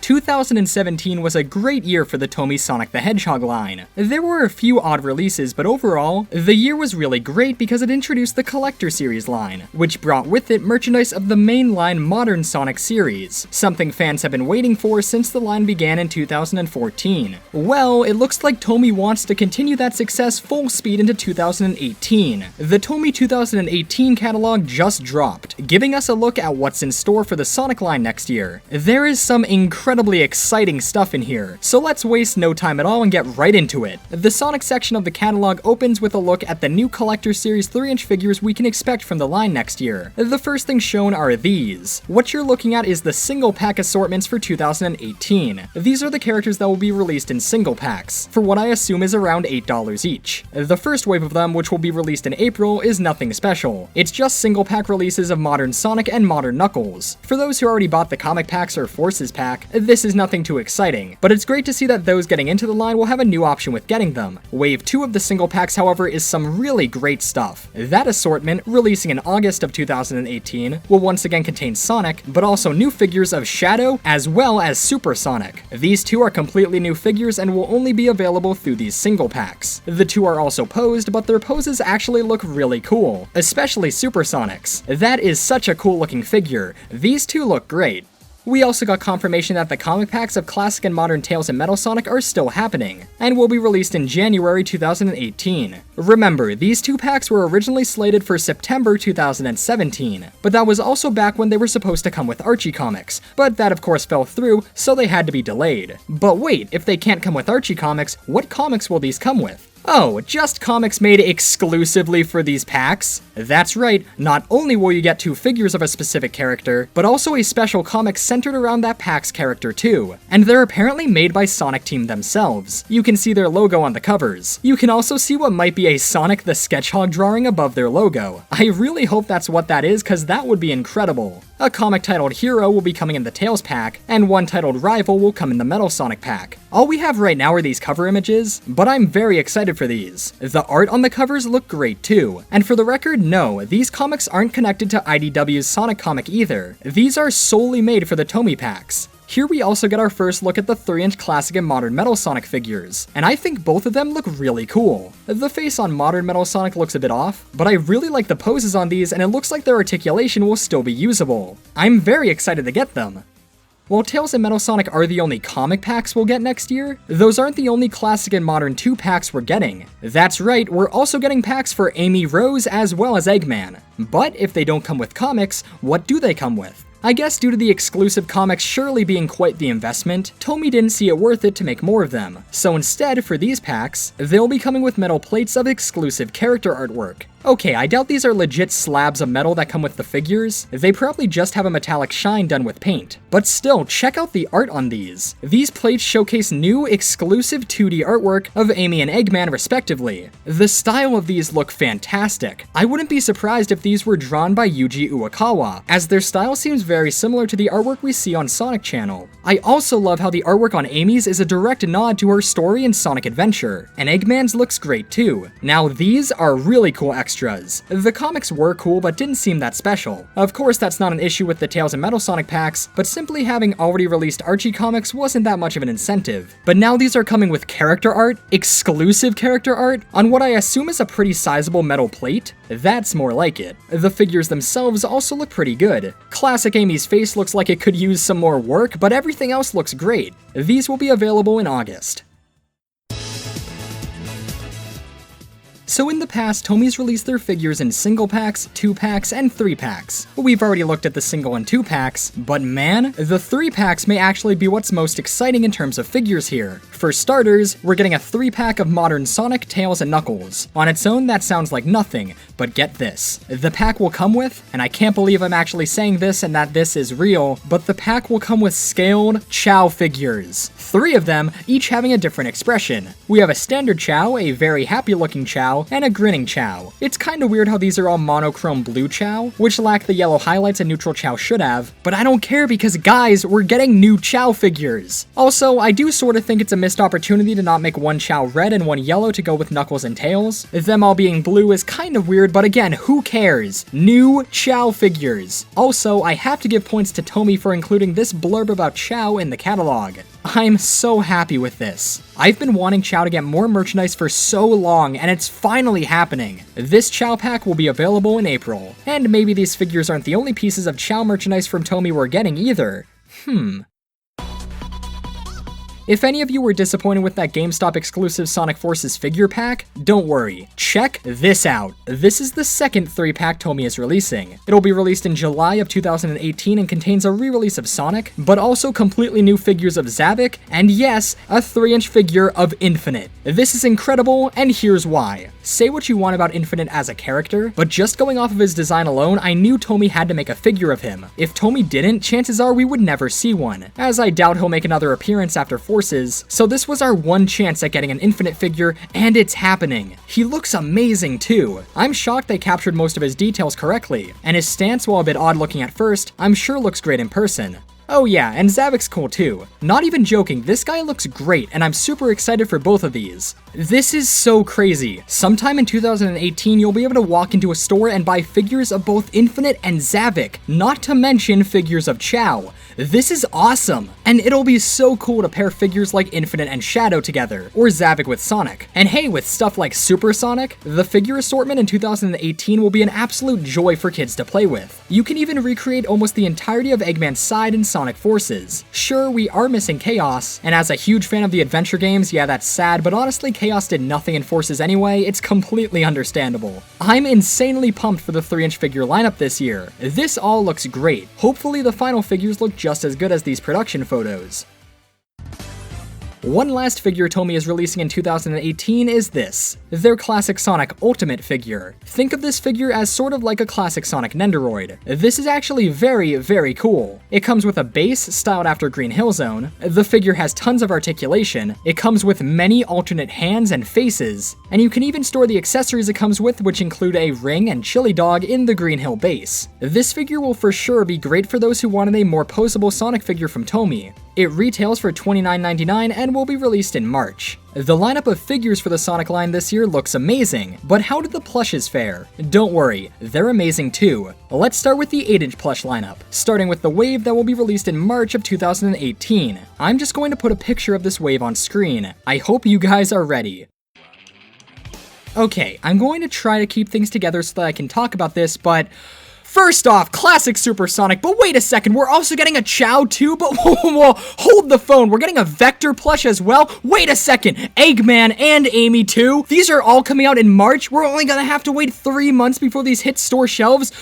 2017 was a great year for the TOMY Sonic the Hedgehog line. There were a few odd releases, but overall, the year was really great because it introduced the Collector Series line, which brought with it merchandise of the mainline Modern Sonic series, something fans have been waiting for since the line began in 2014. Well, it looks like TOMY wants to continue that success full speed into 2018. The TOMY 2018 catalog just dropped, giving us a look at what's in store for the Sonic line next year. There is some incredibly exciting stuff in here, so let's waste no time at all and get right into it. The Sonic section of the catalog opens with a look at the new Collector Series 3-inch figures we can expect from the line next year. The first thing shown are these. What you're looking at is the single pack assortments for 2018. These are the characters that will be released in single packs, for what I assume is around $8 each. The first wave of them, which will be released in April, is nothing special. It's just single pack releases of Modern Sonic and Modern Knuckles. For those who already bought the comic packs or Forces pack, this is nothing too exciting, but it's great to see that those getting into the line will have a new option with getting them. Wave 2 of the single packs, however, is some really great stuff. That assortment, releasing in August of 2018, will once again contain Sonic, but also new figures of Shadow, as well as Super Sonic. These two are completely new figures and will only be available through these single packs. The two are also posed, but their poses actually look really cool, especially Super Sonic's. That is such a cool looking figure. These two look great. We also got confirmation that the comic packs of Classic and Modern Tails and Metal Sonic are still happening, and will be released in January 2018. Remember, these two packs were originally slated for September 2017, but that was also back when they were supposed to come with Archie comics, but that of course fell through, so they had to be delayed. But wait, if they can't come with Archie comics, what comics will these come with? Oh, just comics made exclusively for these packs? That's right, not only will you get two figures of a specific character, but also a special comic centered around that pack's character too. And they're apparently made by Sonic Team themselves. You can see their logo on the covers. You can also see what might be a Sonic the Sketchhog drawing above their logo. I really hope that's what that is, cause that would be incredible. A comic titled Hero will be coming in the Tails pack, and one titled Rival will come in the Metal Sonic pack. All we have right now are these cover images, but I'm very excited for these. The art on the covers look great too. And for the record, no, these comics aren't connected to IDW's Sonic comic either. These are solely made for the TOMY packs. Here we also get our first look at the 3-inch Classic and Modern Metal Sonic figures, and I think both of them look really cool. The face on Modern Metal Sonic looks a bit off, but I really like the poses on these and it looks like their articulation will still be usable. I'm very excited to get them. While Tails and Metal Sonic are the only comic packs we'll get next year, those aren't the only Classic and Modern 2 packs we're getting. That's right, we're also getting packs for Amy Rose as well as Eggman. But if they don't come with comics, what do they come with? I guess due to the exclusive comics surely being quite the investment, TOMY didn't see it worth it to make more of them. So instead, for these packs, they'll be coming with metal plates of exclusive character artwork. Okay, I doubt these are legit slabs of metal that come with the figures. They probably just have a metallic shine done with paint. But still, check out the art on these. These plates showcase new, exclusive 2D artwork of Amy and Eggman respectively. The style of these look fantastic. I wouldn't be surprised if these were drawn by Yuji Uekawa, as their style seems very similar to the artwork we see on Sonic Channel. I also love how the artwork on Amy's is a direct nod to her story in Sonic Adventure, and Eggman's looks great too. Now these are really cool extras. The comics were cool but didn't seem that special. Of course that's not an issue with the Tails and Metal Sonic packs, but simply having already released Archie comics wasn't that much of an incentive. But now these are coming with character art, exclusive character art, on what I assume is a pretty sizable metal plate. That's more like it. The figures themselves also look pretty good. Classic Amy's face looks like it could use some more work, but everything else looks great. These will be available in August. So in the past, TOMY's released their figures in single packs, 2 packs, and 3 packs. We've already looked at the single and 2 packs, but man, the 3 packs may actually be what's most exciting in terms of figures here. For starters, we're getting a 3 pack of Modern Sonic, Tails, and Knuckles. On its own, that sounds like nothing, but get this. The pack will come with, and I can't believe I'm actually saying this and that this is real, but the pack will come with scaled Chao figures. 3 of them, each having a different expression. We have a standard Chao, a very happy looking Chao, Chao, and a grinning Chao. It's kinda weird how these are all monochrome blue Chao, which lack the yellow highlights a neutral Chao should have, but I don't care because guys, we're getting new Chao figures. Also, I do sorta think it's a missed opportunity to not make one Chao red and one yellow to go with Knuckles and Tails. Them all being blue is kind of weird, but again, who cares? New Chao figures. Also, I have to give points to TOMY for including this blurb about Chao in the catalog. I'm so happy with this. I've been wanting Chao to get more merchandise for so long, and it's finally happening. This Chao pack will be available in April. And maybe these figures aren't the only pieces of Chao merchandise from TOMY we're getting either. If any of you were disappointed with that GameStop exclusive Sonic Forces figure pack, don't worry. Check this out. This is the second 3-pack TOMY is releasing. It'll be released in July of 2018 and contains a re-release of Sonic, but also completely new figures of Zavik, and yes, a 3-inch figure of Infinite. This is incredible, and here's why. Say what you want about Infinite as a character, but just going off of his design alone, I knew TOMY had to make a figure of him. If TOMY didn't, chances are we would never see one, as I doubt he'll make another appearance after Forces, so this was our one chance at getting an Infinite figure, and it's happening. He looks amazing too. I'm shocked they captured most of his details correctly, and his stance, while a bit odd looking at first, I'm sure looks great in person. Oh yeah, and Zavik's cool too. Not even joking, this guy looks great, and I'm super excited for both of these. This is so crazy. Sometime in 2018, you'll be able to walk into a store and buy figures of both Infinite and Zavik, not to mention figures of Chao. This is awesome, and it'll be so cool to pair figures like Infinite and Shadow together, or Zavik with Sonic. And hey, with stuff like Super Sonic, the figure assortment in 2018 will be an absolute joy for kids to play with. You can even recreate almost the entirety of Eggman's side in Sonic Forces. Sure, we are missing Chaos, and as a huge fan of the adventure games, yeah, that's sad, but honestly, Chaos did nothing in Forces anyway, it's completely understandable. I'm insanely pumped for the 3-inch figure lineup this year. This all looks great. Hopefully the final figures look just as good as these production photos. One last figure TOMY is releasing in 2018 is this, their classic Sonic Ultimate figure. Think of this figure as sort of like a classic Sonic Nendoroid. This is actually very, very cool. It comes with a base styled after Green Hill Zone, the figure has tons of articulation, it comes with many alternate hands and faces, and you can even store the accessories it comes with, which include a ring and chili dog in the Green Hill base. This figure will for sure be great for those who wanted a more posable Sonic figure from TOMY. It retails for $29.99 and will be released in March. The lineup of figures for the Sonic line this year looks amazing, but how did the plushes fare? Don't worry, they're amazing too. Let's start with the 8-inch plush lineup, starting with the wave that will be released in March of 2018. I'm just going to put a picture of this wave on screen. I hope you guys are ready. Okay, I'm going to try to keep things together so that I can talk about this, but first off, classic Supersonic, but wait a second, we're also getting a Chao too, but whoa, hold the phone, we're getting a Vector plush as well? Wait a second, Eggman and Amy too? These are all coming out in March? We're only gonna have to wait 3 months before these hit store shelves?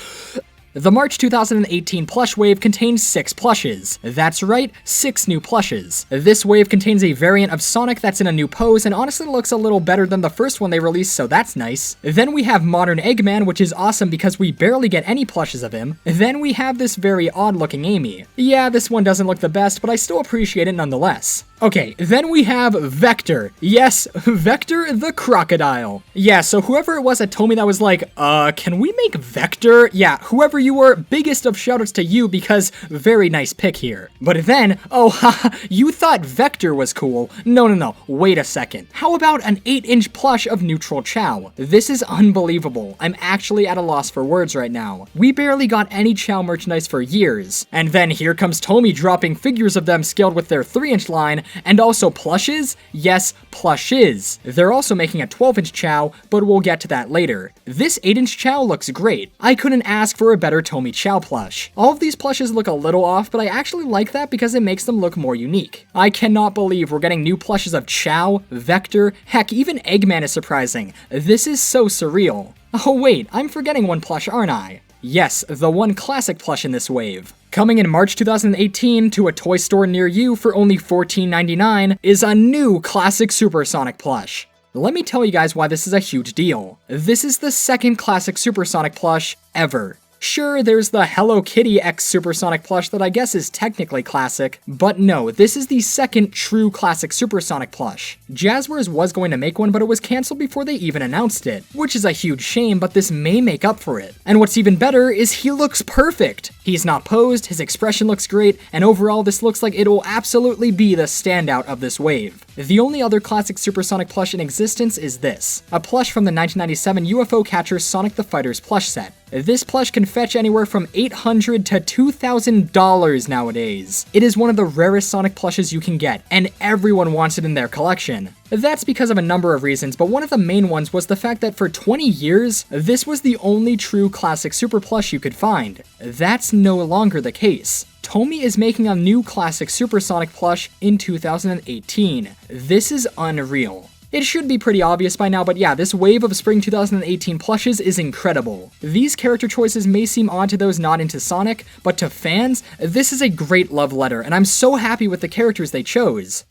The March 2018 plush wave contains 6 plushes. That's right, 6 new plushes. This wave contains a variant of Sonic that's in a new pose and honestly looks a little better than the first one they released, so that's nice. Then we have modern Eggman, which is awesome because we barely get any plushes of him. Then we have this very odd looking Amy. Yeah, this one doesn't look the best, but I still appreciate it nonetheless. Okay, then we have Vector. Yes, Vector the Crocodile. Yeah, so whoever it was at TOMY that was like, can we make Vector? Yeah, whoever you were, biggest of shoutouts to you because very nice pick here. But then, oh haha, you thought Vector was cool. No, wait a second. How about an 8-inch plush of Neutral Chao? This is unbelievable. I'm actually at a loss for words right now. We barely got any Chao merchandise for years. And then here comes TOMY dropping figures of them scaled with their 3-inch line, and also plushes? Yes, plushes. They're also making a 12-inch Chao, but we'll get to that later. This 8-inch Chao looks great. I couldn't ask for a better TOMY Chao plush. All of these plushes look a little off, but I actually like that because it makes them look more unique. I cannot believe we're getting new plushes of Chao, Vector, heck, even Eggman is surprising. This is so surreal. Oh wait, I'm forgetting one plush, aren't I? Yes, the one classic plush in this wave. Coming in March 2018 to a toy store near you for only $14.99 is a new classic Supersonic plush. Let me tell you guys why this is a huge deal. This is the second classic Supersonic plush ever. Sure, there's the Hello Kitty X Supersonic plush that I guess is technically classic, but no, this is the second true classic Supersonic plush. Jazzwares was going to make one, but it was cancelled before they even announced it, which is a huge shame, but this may make up for it. And what's even better is he looks perfect! He's not posed, his expression looks great, and overall this looks like it will absolutely be the standout of this wave. The only other classic Supersonic plush in existence is this, a plush from the 1997 UFO Catcher Sonic the Fighter's plush set. This plush can fetch anywhere from $800 to $2,000 nowadays. It is one of the rarest Sonic plushes you can get, and everyone wants it in their collection. That's because of a number of reasons, but one of the main ones was the fact that for 20 years, this was the only true classic Super plush you could find. That's no longer the case. TOMY is making a new classic Supersonic plush in 2018. This is unreal. It should be pretty obvious by now, but yeah, this wave of spring 2018 plushes is incredible. These character choices may seem odd to those not into Sonic, but to fans, this is a great love letter, and I'm so happy with the characters they chose.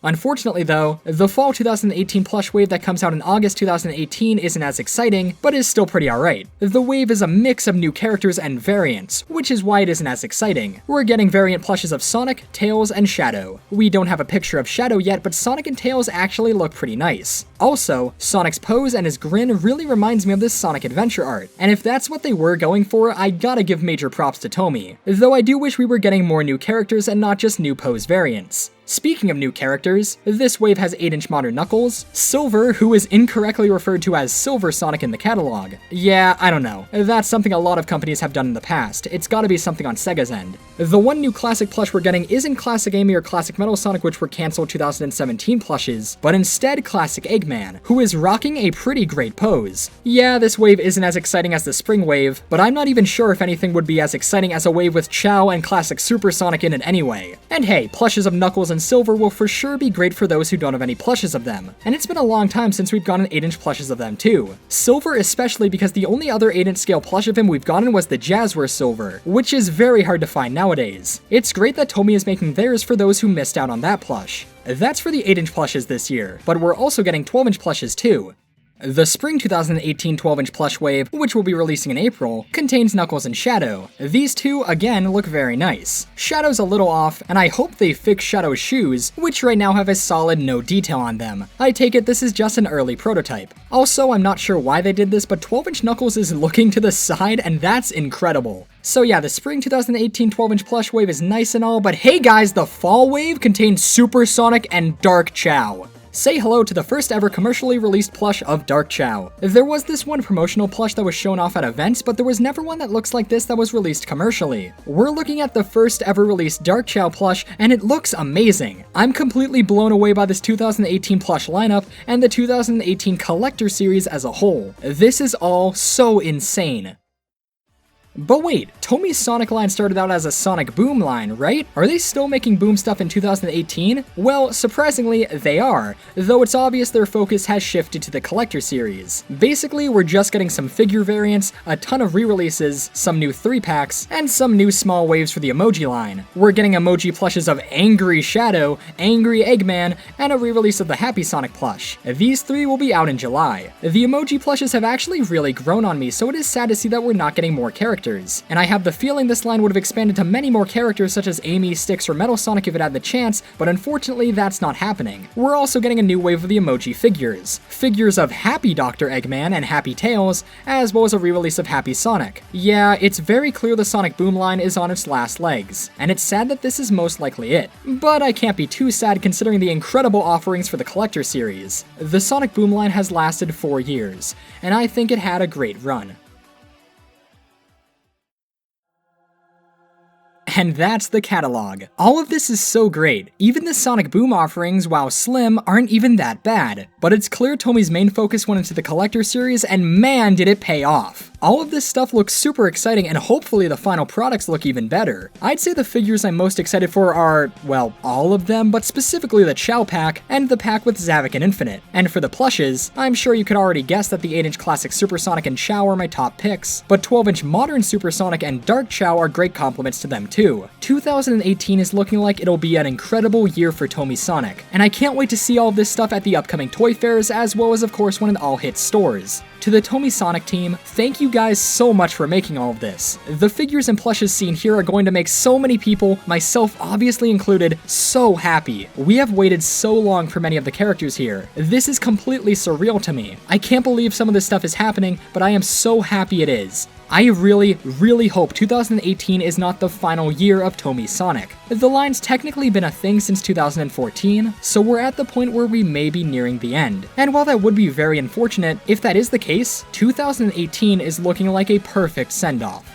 Unfortunately though, the fall 2018 plush wave that comes out in August 2018 isn't as exciting, but is still pretty alright. The wave is a mix of new characters and variants, which is why it isn't as exciting. We're getting variant plushes of Sonic, Tails, and Shadow. We don't have a picture of Shadow yet, but Sonic and Tails actually look pretty nice. Also, Sonic's pose and his grin really reminds me of this Sonic Adventure art, and if that's what they were going for, I gotta give major props to TOMY. Though I do wish we were getting more new characters and not just new pose variants. Speaking of new characters, this wave has 8-inch modern Knuckles, Silver, who is incorrectly referred to as Silver Sonic in the catalog. Yeah, I don't know. That's something a lot of companies have done in the past. It's gotta be something on Sega's end. The one new classic plush we're getting isn't Classic Amy or Classic Metal Sonic, which were cancelled 2017 plushes, but instead Classic Eggman, who is rocking a pretty great pose. Yeah, this wave isn't as exciting as the spring wave, but I'm not even sure if anything would be as exciting as a wave with Chao and Classic Supersonic in it anyway. And hey, plushes of Knuckles and Silver will for sure be great for those who don't have any plushes of them, and it's been a long time since we've gotten 8-inch plushes of them too. Silver especially because the only other 8-inch scale plush of him we've gotten was the Jazzwares Silver, which is very hard to find nowadays. It's great that TOMY is making theirs for those who missed out on that plush. That's for the 8-inch plushes this year, but we're also getting 12-inch plushes too. The spring 2018 12-inch plush wave, which will be releasing in April, contains Knuckles and Shadow. These two, again, look very nice. Shadow's a little off, and I hope they fix Shadow's shoes, which right now have a solid no detail on them. I take it this is just an early prototype. Also, I'm not sure why they did this, but 12-inch Knuckles is looking to the side, and that's incredible. So yeah, the spring 2018 12-inch plush wave is nice and all, but hey guys, the fall wave contains Supersonic and Dark Chao. Say hello to the first ever commercially released plush of Dark Chao. There was this one promotional plush that was shown off at events, but there was never one that looks like this that was released commercially. We're looking at the first ever released Dark Chao plush, and it looks amazing. I'm completely blown away by this 2018 plush lineup and the 2018 collector series as a whole. This is all so insane. But wait, TOMY's Sonic line started out as a Sonic Boom line, right? Are they still making Boom stuff in 2018? Well, surprisingly, they are, though it's obvious their focus has shifted to the collector series. Basically, we're just getting some figure variants, a ton of re-releases, some new 3-packs, and some new small waves for the emoji line. We're getting emoji plushes of Angry Shadow, Angry Eggman, and a re-release of the Happy Sonic plush. These 3 will be out in July. The emoji plushes have actually really grown on me, so it is sad to see that we're not getting more characters. And I have the feeling this line would have expanded to many more characters such as Amy, Styx, or Metal Sonic if it had the chance, but unfortunately that's not happening. We're also getting a new wave of the emoji figures. Figures of Happy Dr. Eggman and Happy Tails, as well as a re-release of Happy Sonic. Yeah, it's very clear the Sonic Boom line is on its last legs, and it's sad that this is most likely it. But I can't be too sad considering the incredible offerings for the collector series. The Sonic Boom line has lasted 4 years, and I think it had a great run. And that's the catalog. All of this is so great. Even the Sonic Boom offerings, while slim, aren't even that bad. But it's clear TOMY's main focus went into the collector series, and man did it pay off. All of this stuff looks super exciting, and hopefully the final products look even better. I'd say the figures I'm most excited for are, well, all of them, but specifically the Chao pack, and the pack with Zavik and Infinite. And for the plushes, I'm sure you could already guess that the 8-inch classic Supersonic and Chao are my top picks, but 12-inch modern Supersonic and Dark Chao are great compliments to them too. 2018 is looking like it'll be an incredible year for TOMY Sonic, and I can't wait to see all of this stuff at the upcoming toy fairs, as well as of course when it all hits stores. To the TOMY Sonic team, thank you guys so much for making all of this. The figures and plushes seen here are going to make so many people, myself obviously included, so happy. We have waited so long for many of the characters here. This is completely surreal to me. I can't believe some of this stuff is happening, but I am so happy it is. I really hope 2018 is not the final year of TOMY Sonic. The line's technically been a thing since 2014, so we're at the point where we may be nearing the end. And while that would be very unfortunate, if that is the case, 2018 is looking like a perfect send-off.